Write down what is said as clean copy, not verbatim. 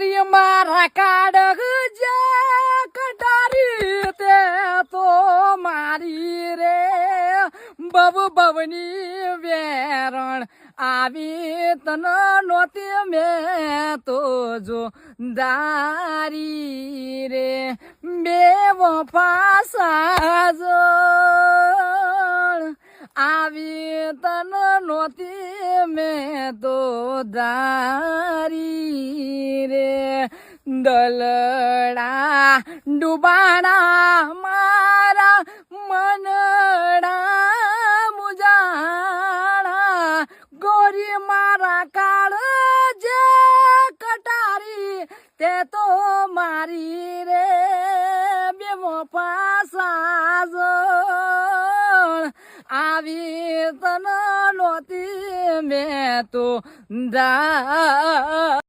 ગોરી મારા કાઢ જા કટારી તે તો મારી રે બવની વેરણ આવી તન નોતી મેં તો જો દારી રે બે વફા સાજણ આવી તન નોતી મેં તો દારી રે દલડા ડુબાણા મારા મનડા મુજાણા ગોરી મારા કાળ જે કટારી તે તો મારી રે બેવો પાસાજણ આવી તન નોતી મેં તો દા